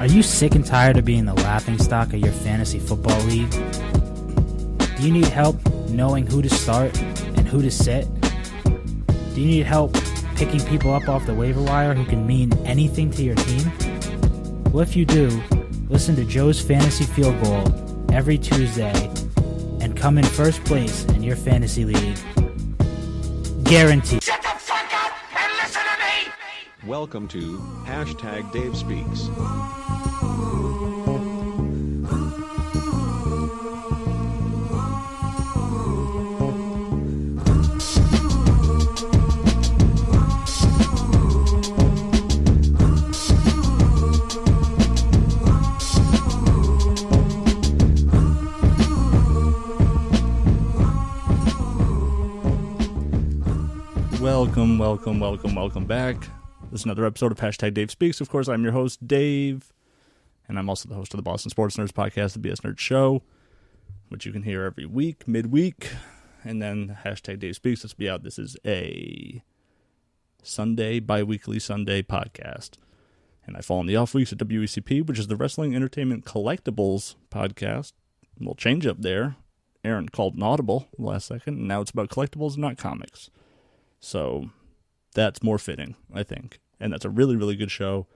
Are you sick and tired of being the laughingstock of your fantasy football league? Do you need help knowing who to start and who to sit? Do you need help picking people up off the waiver wire who can mean anything to your team? Well, if you do, listen to Joe's Fantasy Field Goal every Tuesday and come in first place in your fantasy league. Guaranteed. Shut the fuck up and listen to me! Welcome to Hashtag Dave Speaks. Welcome back. This is another episode of Hashtag Dave Speaks. Of course, I'm your host, Dave, and I'm also the host of the Boston Sports Nerds podcast, the B.S.N Show, which you can hear every week, midweek, and then Hashtag Dave Speaks. Let's be out. This is a Sunday, bi-weekly Sunday podcast, and I fall on the off weeks at WECP, which is the Wrestling Entertainment Collectibles podcast. A little change up there. Aaron called an audible last second, and now it's about collectibles, not comics. So that's more fitting, I think. And that's a really, really good show.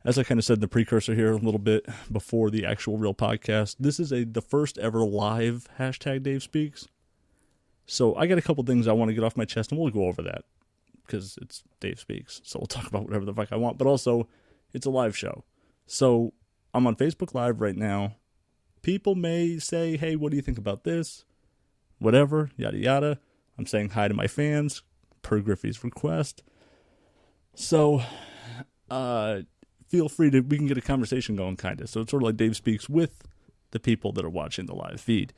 As I kind of said in the precursor here a little bit before the actual real podcast, this is the first ever live Hashtag Dave Speaks. So I got a couple things I want to get off my chest, and we'll go over that because it's Dave Speaks. So we'll talk about whatever the fuck I want. But also, it's a live show. So I'm on Facebook Live right now. People may say, hey, what do you think about this? Whatever, yada, yada. I'm saying hi to my fans per Griffey's request. So, feel free we can get a conversation going, kind of. So it's sort of like Dave Speaks with the people that are watching the live feed.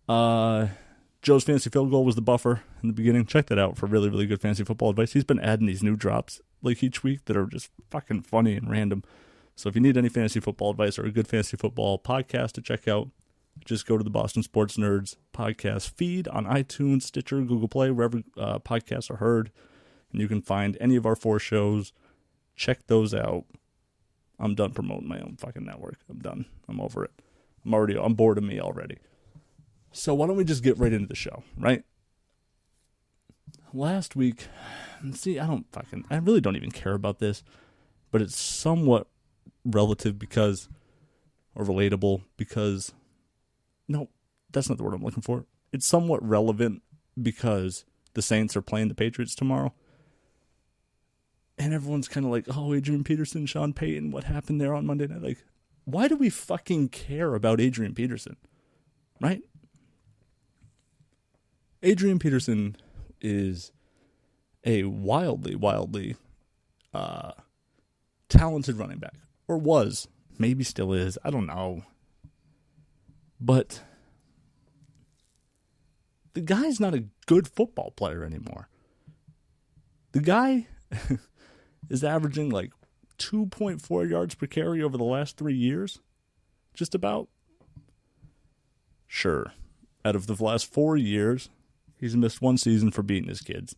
Joe's Fantasy Field Goal was the buffer in the beginning. Check that out for really, really good fantasy football advice. He's been adding these new drops like each week that are just fucking funny and random. So if you need any fantasy football advice or a good fantasy football podcast to check out, just go to the Boston Sports Nerds podcast feed on iTunes, Stitcher, Google Play, wherever podcasts are heard. And you can find any of our 4 shows. Check those out. I'm done promoting my own fucking network. I'm done. I'm over it. I'm bored of me already. So why don't we just get right into the show, right? Last week, see, I really don't even care about this, but it's somewhat relative relatable because, no, that's not the word I'm looking for. It's somewhat relevant because the Saints are playing the Patriots tomorrow. And everyone's kind of like, oh, Adrian Peterson, Sean Payton, what happened there on Monday night? Like, why do we fucking care about Adrian Peterson? Right? Adrian Peterson is a wildly talented running back. Or was. Maybe still is. I don't know. But the guy's not a good football player anymore. The guy is averaging like 2.4 yards per carry over the last 3 years. Just about. Sure. Out of the last 4 years, he's missed 1 season for beating his kids.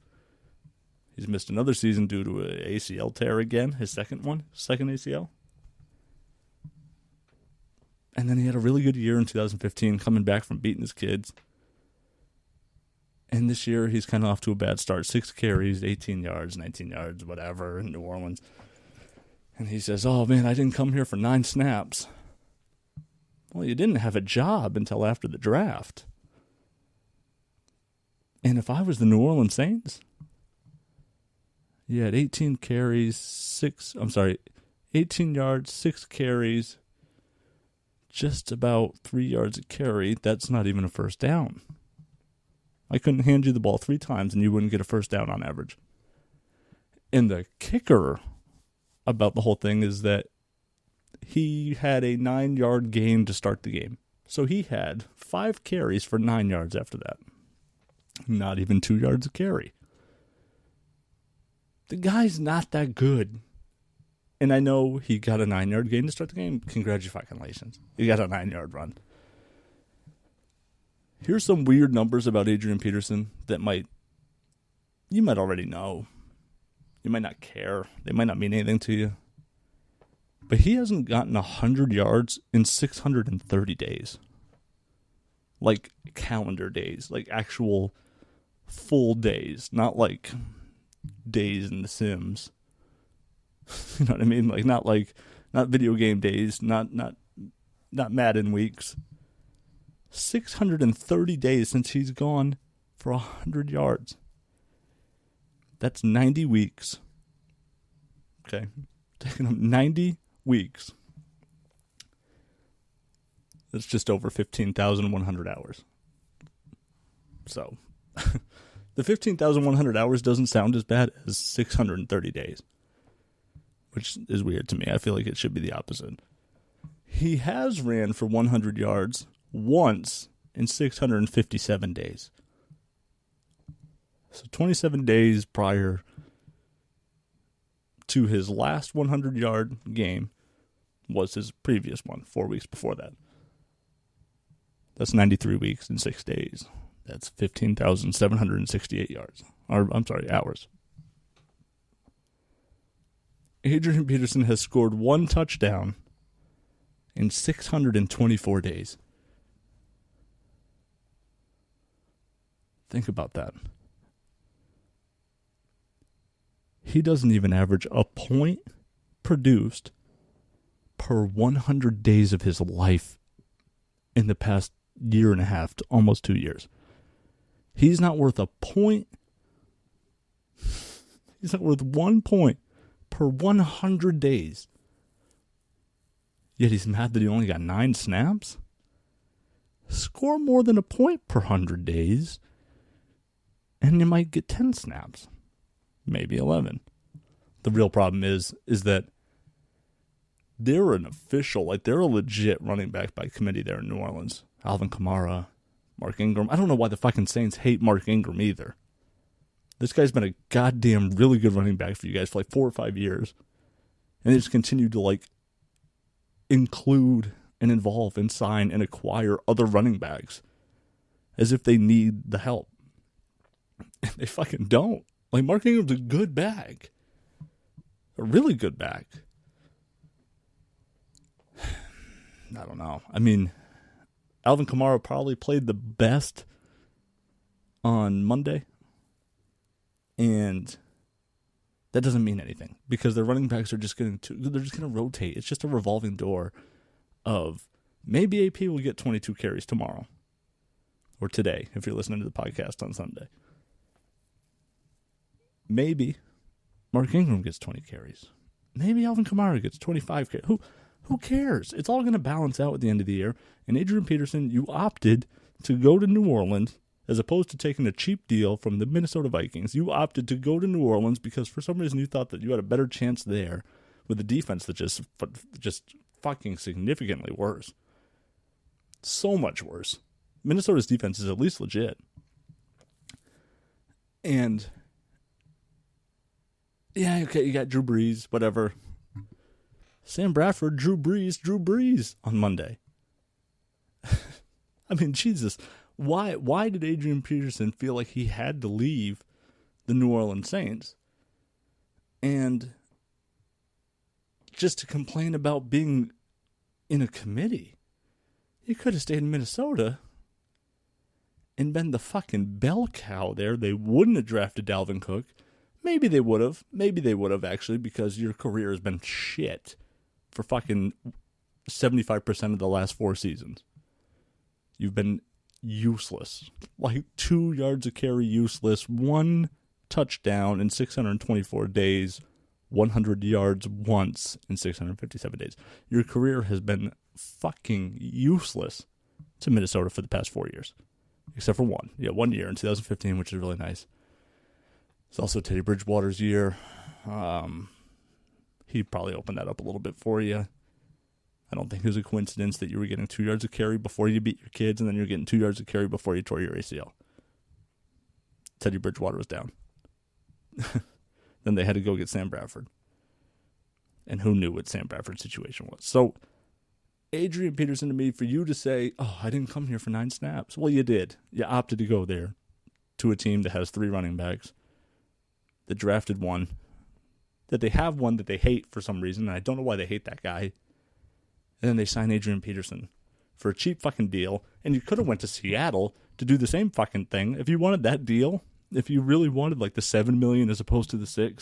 He's missed another season due to an ACL tear again. His second ACL. And then he had a really good year in 2015 coming back from beating his kids. And this year he's kind of off to a bad start. 6 carries, 18 yards, 19 yards, whatever, in New Orleans. And he says, oh man, I didn't come here for 9 snaps. Well, you didn't have a job until after the draft. And if I was the New Orleans Saints, you had 18 yards, 6 carries, just about 3 yards a carry. That's not even a first down. I couldn't hand you the ball 3 times and you wouldn't get a first down on average. And the kicker about the whole thing is that he had a 9-yard gain to start the game. So he had 5 carries for 9 yards after that. Not even 2 yards a carry. The guy's not that good. And I know he got a 9-yard gain to start the game. Congratulations. He got a 9-yard run. Here's some weird numbers about Adrian Peterson that you might already know. You might not care. They might not mean anything to you. But he hasn't gotten 100 yards in 630 days. Like calendar days, like actual full days, not like days in The Sims. You know what I mean? Not video game days, not Madden weeks. 630 days since he's gone for 100 yards. That's 90 weeks. Okay. Taking him 90 weeks. That's just over 15,100 hours. So, the 15,100 hours doesn't sound as bad as 630 days, which is weird to me. I feel like it should be the opposite. He has ran for 100 yards once in 657 days. So 27 days prior to his last 100-yard game was his previous one, 4 weeks before that. That's 93 weeks and 6 days. That's 15,768 yards. Hours. Adrian Peterson has scored 1 touchdown in 624 days. Think about that. He doesn't even average a point produced per 100 days of his life in the past year and a half to almost 2 years. He's not worth a point. He's not worth 1 point per 100 days. Yet he's mad that he only got 9 snaps. Score more than a point per 100 days, and you might get 10 snaps. Maybe 11. The real problem is that they're an official, they're a legit running back by committee there in New Orleans. Alvin Kamara, Mark Ingram. I don't know why the fucking Saints hate Mark Ingram either. This guy's been a goddamn really good running back for you guys for 4 or 5 years. And they just continue to include and involve and sign and acquire other running backs as if they need the help. And they fucking don't. Mark Ingram's a good back. A really good back. I don't know. I mean, Alvin Kamara probably played the best on Monday. And that doesn't mean anything because their running backs are just they're just going to rotate. It's just a revolving door of maybe AP will get 22 carries tomorrow or today if you're listening to the podcast on Sunday. Maybe Mark Ingram gets 20 carries. Maybe Alvin Kamara gets 25 carries. Who cares? It's all going to balance out at the end of the year. And Adrian Peterson, you opted to go to New Orleans as opposed to taking a cheap deal from the Minnesota Vikings. You opted to go to New Orleans because for some reason you thought that you had a better chance there with a defense that just fucking significantly worse. So much worse. Minnesota's defense is at least legit. And yeah, okay, you got Drew Brees, whatever. Sam Bradford, Drew Brees on Monday. I mean, Jesus. Why did Adrian Peterson feel like he had to leave the New Orleans Saints and just to complain about being in a committee? He could have stayed in Minnesota and been the fucking bell cow there. They wouldn't have drafted Dalvin Cook. Maybe they would have. Maybe they would have, actually, because your career has been shit for fucking 75% of the last 4 seasons. You've been useless. 2 yards a carry useless, 1 touchdown in 624 days, 100 yards once in 657 days. Your career has been fucking useless to Minnesota for the past 4 years. Except for one. Yeah, 1 year in 2015, which is really nice. It's also Teddy Bridgewater's year. He probably opened that up a little bit for you. I don't think it was a coincidence that you were getting 2 yards of carry before you beat your kids, and then you're getting 2 yards of carry before you tore your ACL. Teddy Bridgewater was down. Then they had to go get Sam Bradford. And who knew what Sam Bradford's situation was? So, Adrian Peterson, to me, for you to say, oh, I didn't come here for 9 snaps. Well, you did. You opted to go there to a team that has 3 running backs, that drafted 1, that they have one that they hate for some reason, and I don't know why they hate that guy. And then they sign Adrian Peterson for a cheap fucking deal, and you could have went to Seattle to do the same fucking thing if you wanted that deal. If you really wanted like the $7 million as opposed to the $6 million,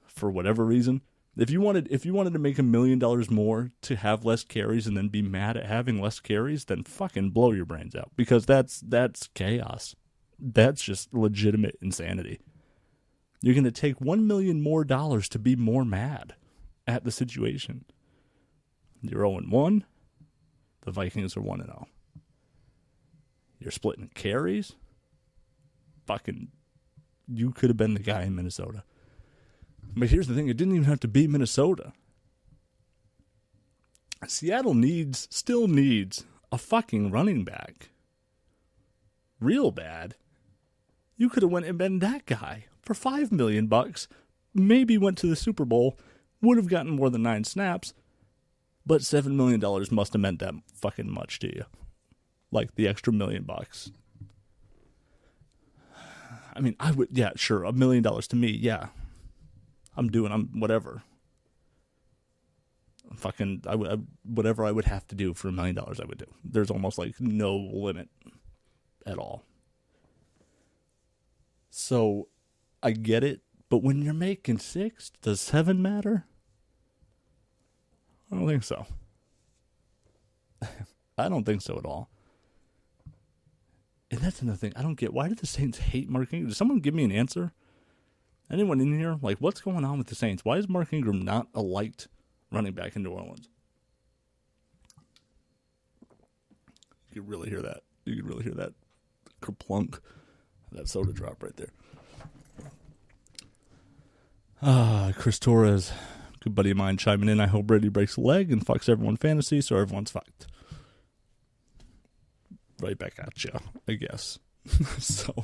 for whatever reason, if you wanted to make $1 million more to have less carries and then be mad at having less carries, then fucking blow your brains out, because that's chaos. That's just legitimate insanity. You're going to take $1 million more to be more mad at the situation. You're 0-1. The Vikings are 1-0. You're splitting carries. Fucking, you could have been the guy in Minnesota. But here's the thing, it didn't even have to be Minnesota. Seattle still needs a fucking running back. Real bad. You could have went and been that guy for $5 million, maybe went to the Super Bowl, would have gotten more than 9 snaps, but $7 million must have meant that fucking much to you. Like the extra $1 million. I mean, I would, yeah, sure, $1 million to me, yeah. I'm whatever. Fucking, whatever I would have to do for $1 million, I would do. There's almost like no limit at all. So, I get it, but when you're making 6, does 7 matter? I don't think so. I don't think so at all. And that's another thing. I don't get, why do the Saints hate Mark Ingram? Does someone give me an answer? Anyone in here? Like, what's going on with the Saints? Why is Mark Ingram not a liked running back in New Orleans? You could really hear that. You could really hear that kerplunk, that soda drop right there. Chris Torres, good buddy of mine, chiming in. I hope Brady breaks a leg and fucks everyone fantasy, so everyone's fucked. Right back at you, I guess. So,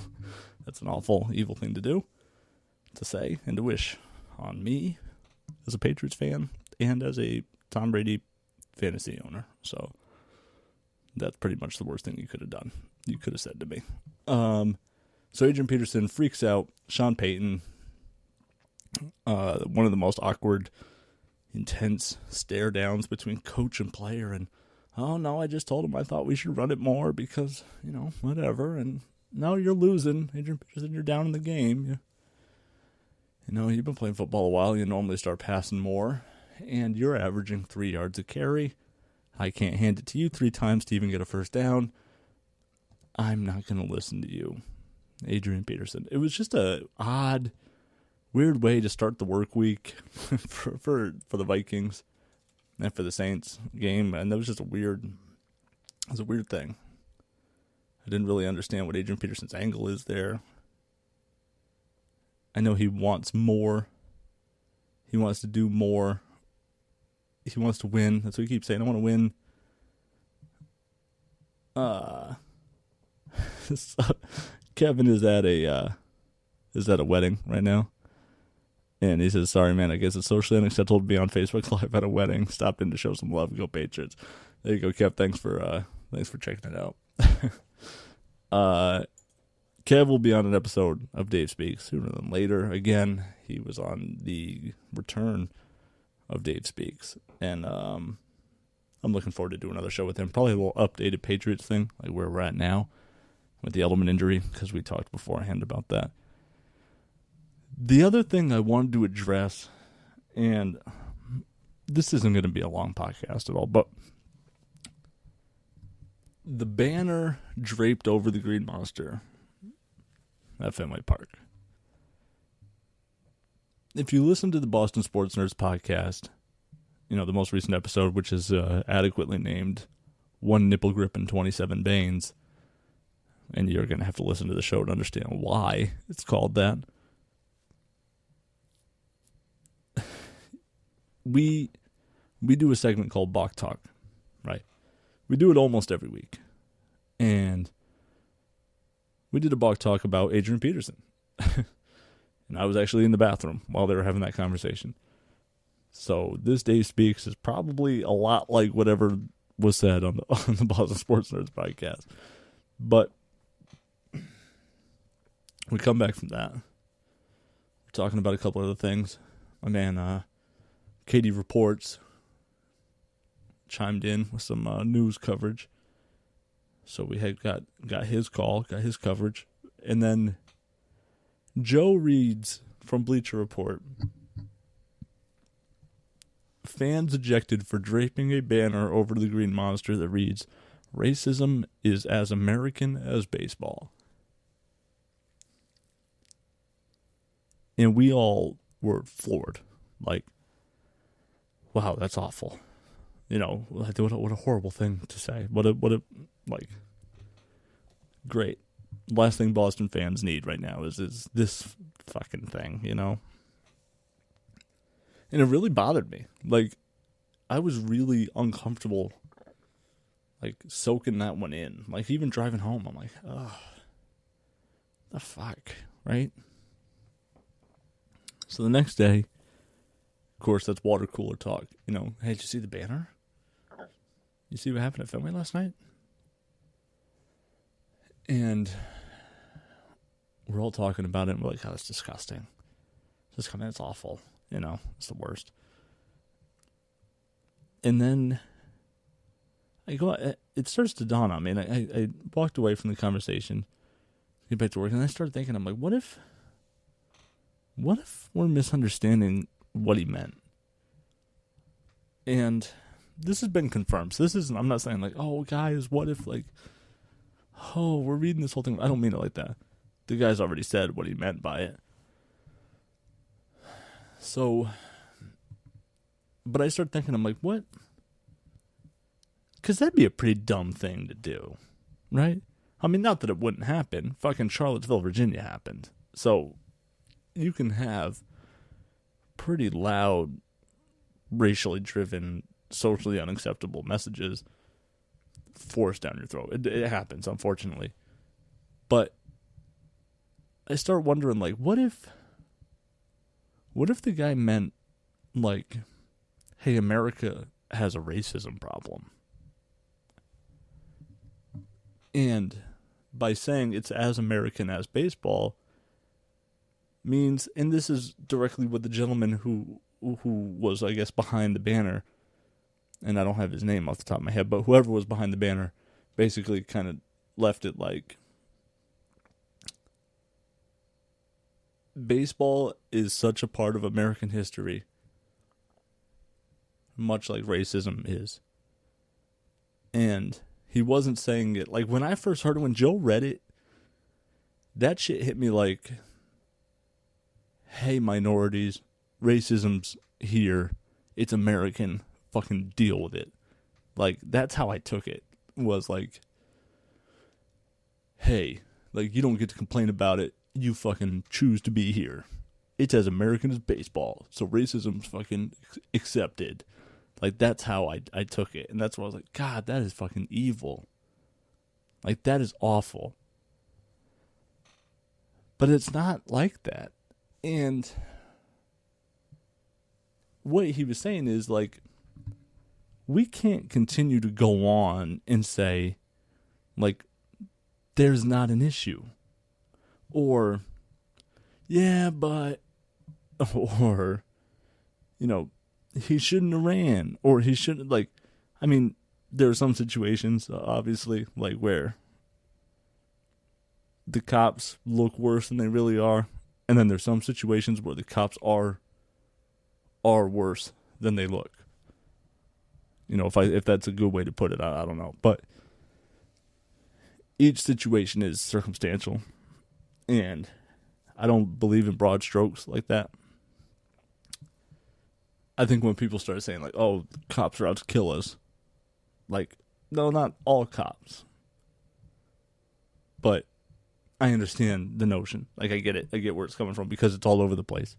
that's an awful, evil thing to do, to say, and to wish on me as a Patriots fan and as a Tom Brady fantasy owner. So, that's pretty much the worst thing you could have done. You could have said to me. So, Adrian Peterson freaks out Sean Payton. One of the most awkward, intense stare downs between coach and player, and oh no, I just told him I thought we should run it more because, whatever, and now you're losing. Adrian Peterson, you're down in the game. You've been playing football a while, you normally start passing more, and you're averaging 3 yards a carry. I can't hand it to you 3 times to even get a first down. I'm not going to listen to you, Adrian Peterson. It was just a odd, weird way to start the work week for the Vikings and for the Saints game, and that was just a weird thing. I didn't really understand what Adrian Peterson's angle is there. I know he wants more. He wants to do more. He wants to win. That's what he keeps saying. I want to win. Kevin is at a wedding right now. And he says, sorry, man, I guess it's socially unacceptable to be on Facebook Live at a wedding. Stopped in to show some love. Go Patriots. There you go, Kev. Thanks for checking it out. Kev will be on an episode of Dave Speaks sooner than later. Again, he was on the return of Dave Speaks. And I'm looking forward to doing another show with him. Probably a little updated Patriots thing, like where we're at now with the Edelman injury, because we talked beforehand about that. The other thing I wanted to address, and this isn't going to be a long podcast at all, but the banner draped over the Green Monster at Fenway Park. If you listen to the Boston Sports Nerds podcast, the most recent episode, which is adequately named 1 Nipple Grip and 27 Banes, and you're going to have to listen to the show to understand why it's called that. We do a segment called Bach Talk, right? We do it almost every week. And we did a Bach Talk about Adrian Peterson. And I was actually in the bathroom while they were having that conversation. So this Dave Speaks is probably a lot like whatever was said on the Boston Sports Nerds podcast. But we come back from that. We're talking about a couple other things. my man Katie Reports chimed in with some news coverage. So we had got his call, got his coverage. And then Joe reads from Bleacher Report, fans ejected for draping a banner over the Green Monster that reads, "Racism is as American as baseball." And we all were floored. Like, wow, that's awful. You know, what a horrible thing to say. What a great. Last thing Boston fans need right now is this fucking thing, you know? And it really bothered me. Like, I was really uncomfortable, like, soaking that one in. Like, even driving home, I'm like, oh, the fuck, right? So the next day, of course, that's water cooler talk. You know, hey, did you see the banner? You see what happened at Fenway last night? And we're all talking about it, and we're like, oh, that's disgusting. It's awful. You know, it's the worst. And then it starts to dawn on me, and I walked away from the conversation, get back to work, and I started thinking, I'm like, what if we're misunderstanding what he meant? And this has been confirmed. So I'm not saying like, oh, guys, what if, like, oh, we're reading this whole thing. I don't mean it like that. The guy's already said what he meant by it. So, but I started thinking, I'm like, what? Because that'd be a pretty dumb thing to do, right? I mean, not that it wouldn't happen. Fucking Charlottesville, Virginia happened. So, you can have pretty loud, racially driven, socially unacceptable messages forced down your throat. It happens, unfortunately. But I start wondering, like, what if the guy meant, like, hey, America has a racism problem? And by saying it's as American as baseball means, and this is directly what the gentleman who was, I guess, behind the banner, and I don't have his name off the top of my head, but whoever was behind the banner basically kind of left it like, baseball is such a part of American history, much like racism is. And he wasn't saying it, like, when I first heard it, when Joe read it, that shit hit me like, hey, minorities, racism's here, it's American, fucking deal with it. Like, that's how I took it, was like, hey, like, you don't get to complain about it, you fucking choose to be here. It's as American as baseball, so racism's fucking accepted. Like, that's how I took it, and that's why I was like, God, that is fucking evil. Like, that is awful. But it's not like that. And what he was saying is, like, we can't continue to go on and say, like, there's not an issue. Or, yeah, but, or, you know, he shouldn't have ran. Or he shouldn't, like, I mean, there are some situations, obviously, like, where the cops look worse than they really are. And then there's some situations where the cops are worse than they look. You know, if that's a good way to put it, I don't know. But each situation is circumstantial. And I don't believe in broad strokes like that. I think when people start saying, like, oh, cops are out to kill us. Like, no, not all cops. But I understand the notion. Like, I get it. I get where it's coming from because it's all over the place.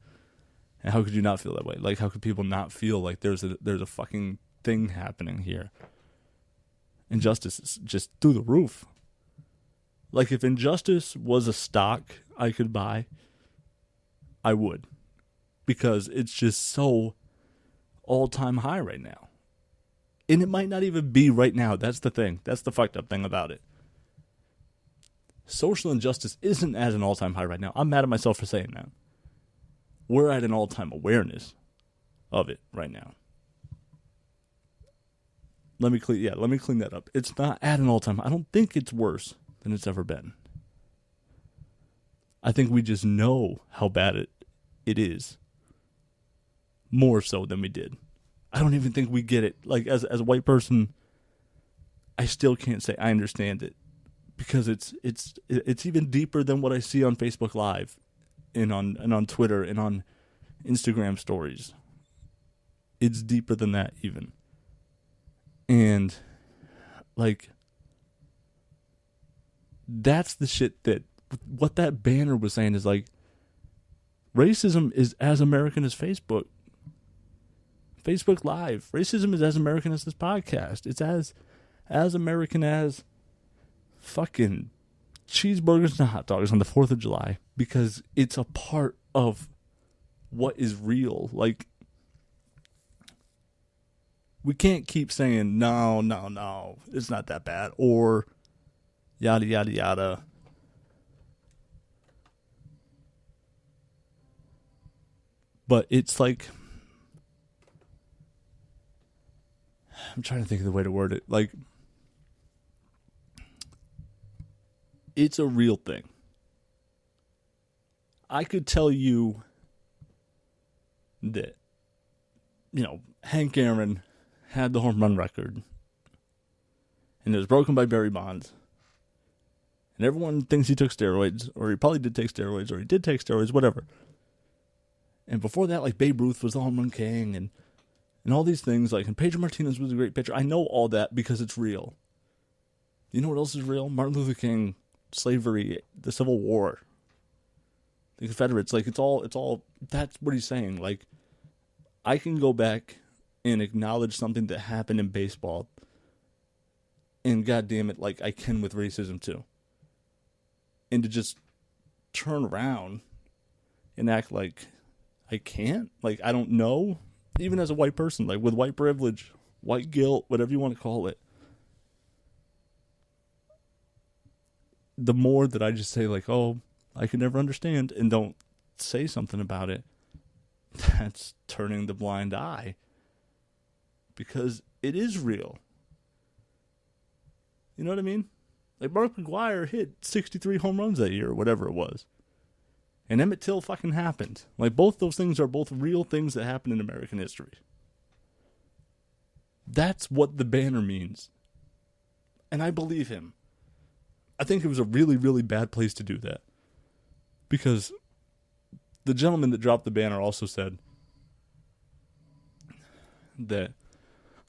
And how could you not feel that way? Like, how could people not feel like there's a fucking thing happening here? Injustice is just through the roof. Like, if injustice was a stock I could buy, I would. Because it's just so all-time high right now. And it might not even be right now. That's the thing. That's the fucked up thing about it. Social injustice isn't at an all-time high right now. I'm mad at myself for saying that. We're at an all-time awareness. of it right now. Let me clean that up. It's not at an all-time. I don't think it's worse than it's ever been. I think we just know how bad it is. More so than we did. I don't even think we get it. Like, as a white person, I still can't say I understand it. Because it's even deeper than what I see on Facebook Live and on Twitter and on Instagram stories. It's deeper than that even. And, like, that's the shit that, what that banner was saying is, like, racism is as American as Facebook Live. Racism is as American as this podcast. It's as American as fucking cheeseburgers and hot dogs on the 4th of July. Because it's a part of what is real. Like, we can't keep saying, no, it's not that bad. Or, yada, yada, yada. But it's like, I'm trying to think of the way to word it. Like, it's a real thing. I could tell you that, Hank Aaron had the home run record, and it was broken by Barry Bonds. And everyone thinks he took steroids, or he probably did take steroids, or he did take steroids, whatever. And before that, like, Babe Ruth was the home run king, and all these things, like, and Pedro Martinez was a great pitcher. I know all that because it's real. You know what else is real? Martin Luther King, slavery, the Civil War, the Confederates. Like, it's all, that's what he's saying. Like, I can go back and acknowledge something that happened in baseball, and goddamn it, like, I can with racism too. And to just turn around and act like I can't, like, I don't know, even as a white person, like, with white privilege, white guilt, whatever you want to call it. The more that I just say, like, oh, I can never understand, and don't say something about it, that's turning the blind eye. Because it is real. You know what I mean? Like, Mark McGwire hit 63 home runs that year, or whatever it was. And Emmett Till fucking happened. Like, both those things are both real things that happened in American history. That's what the banner means. And I believe him. I think it was a really, really bad place to do that. Because the gentleman that dropped the banner also said that,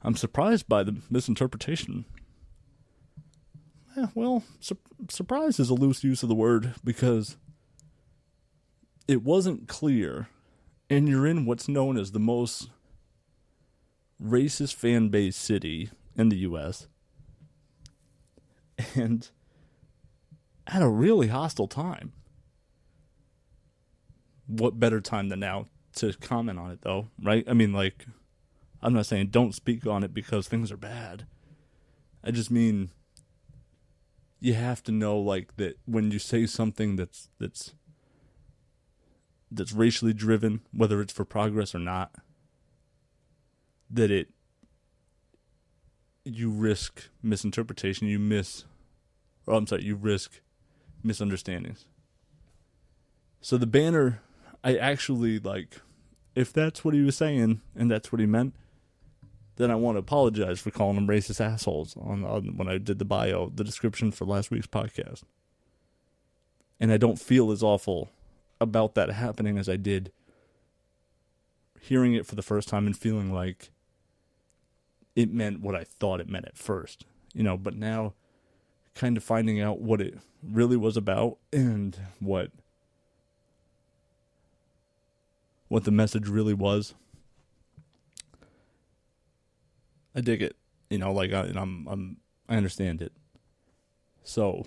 I'm surprised by the misinterpretation. Well, surprise is a loose use of the word, because it wasn't clear, and you're in what's known as the most racist fan base city in the U.S., and at a really hostile time. What better time than now to comment on it, though, right? I mean, like, I'm not saying don't speak on it because things are bad. I just mean you have to know, like, that when you say something that's racially driven, whether it's for progress or not, that you risk misinterpretation, you risk misunderstandings. So the banner, I actually, like, if that's what he was saying and that's what he meant, then I want to apologize for calling them racist assholes on when I did the description for last week's podcast. And I don't feel as awful about that happening as I did hearing it for the first time and feeling like it meant what I thought it meant at first. But now kind of finding out what it really was about and what the message really was. I dig it, like, I understand it. So,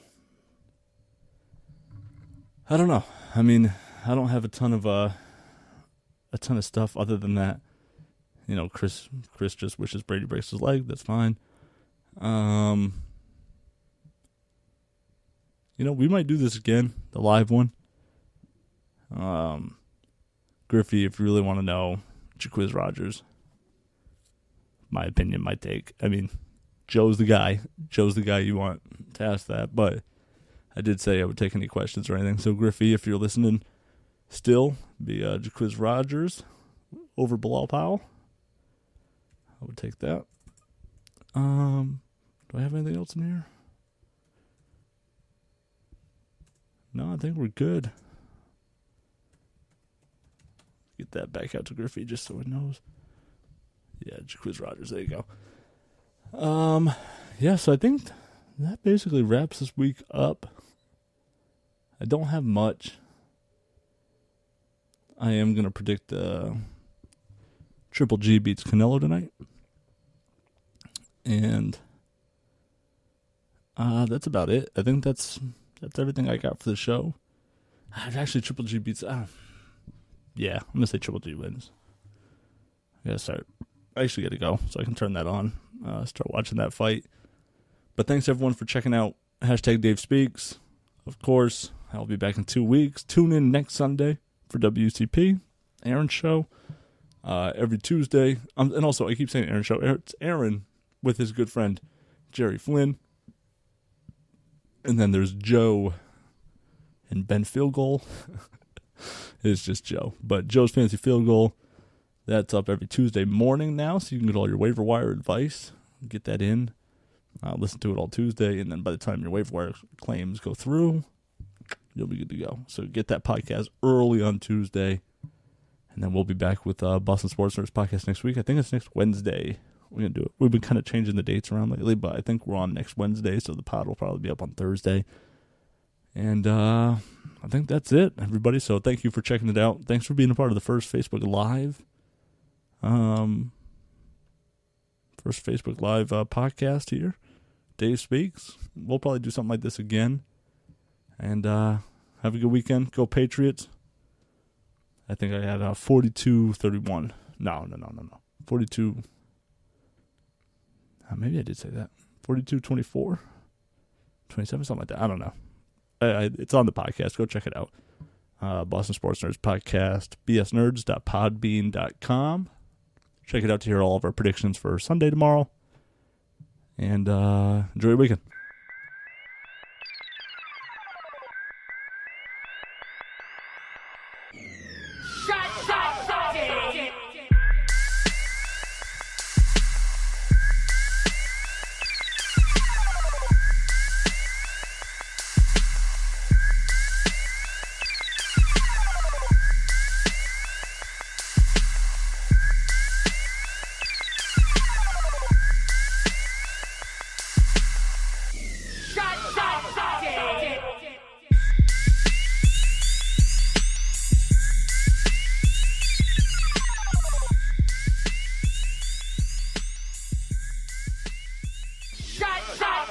I don't know. I mean, I don't have a ton of stuff other than that. Chris just wishes Brady breaks his leg. That's fine. We might do this again, the live one. Griffey, if you really want to know, Jaquiz Rogers. My opinion, my take. I mean, Joe's the guy. Joe's the guy you want to ask that. But I did say I would take any questions or anything. So, Griffey, if you're listening still, be Jaquiz Rogers over Bilal Powell. I would take that. Do I have anything else in here? No, I think we're good. Get that back out to Griffey just so it knows. Yeah, Jaquiz Rogers. There you go. Yeah, so I think that basically wraps this week up. I don't have much. I am going to predict Triple G beats Canelo tonight. And that's about it. I think that's everything I got for the show. Actually, Triple G beats... yeah, I'm going to say Triple G wins. I actually got to go, so I can turn that on. Start watching that fight. But thanks, everyone, for checking out Hashtag Dave Speaks. Of course, I'll be back in 2 weeks. Tune in next Sunday for WCP, Aaron's show, every Tuesday. And also, I keep saying Aaron's show. It's Aaron with his good friend, Jerry Flynn. And then there's Joe and Ben Field Goal. It's just Joe. But Joe's Fantasy Field Goal, that's up every Tuesday morning now, so you can get all your waiver wire advice, get that in, listen to it all Tuesday, and then by the time your waiver wire claims go through, you'll be good to go. So get that podcast early on Tuesday, and then we'll be back with Boston Sports Nerds podcast next week. I think it's next Wednesday. We're going to do it. We've been kind of changing the dates around lately, but I think we're on next Wednesday, so the pod will probably be up on Thursday. And I think that's it, everybody. So thank you for checking it out. Thanks for being a part of the first Facebook Live. First Facebook Live podcast here. Dave Speaks. We'll probably do something like this again. And have a good weekend. Go Patriots. I think I had 42-31. No. 42. Maybe I did say that. 42-24. 27, something like that. I don't know. It's on the podcast. Go check it out. Boston Sports Nerds Podcast, bsnerds.podbean.com. Check it out to hear all of our predictions for Sunday tomorrow. And enjoy your weekend. Shut up,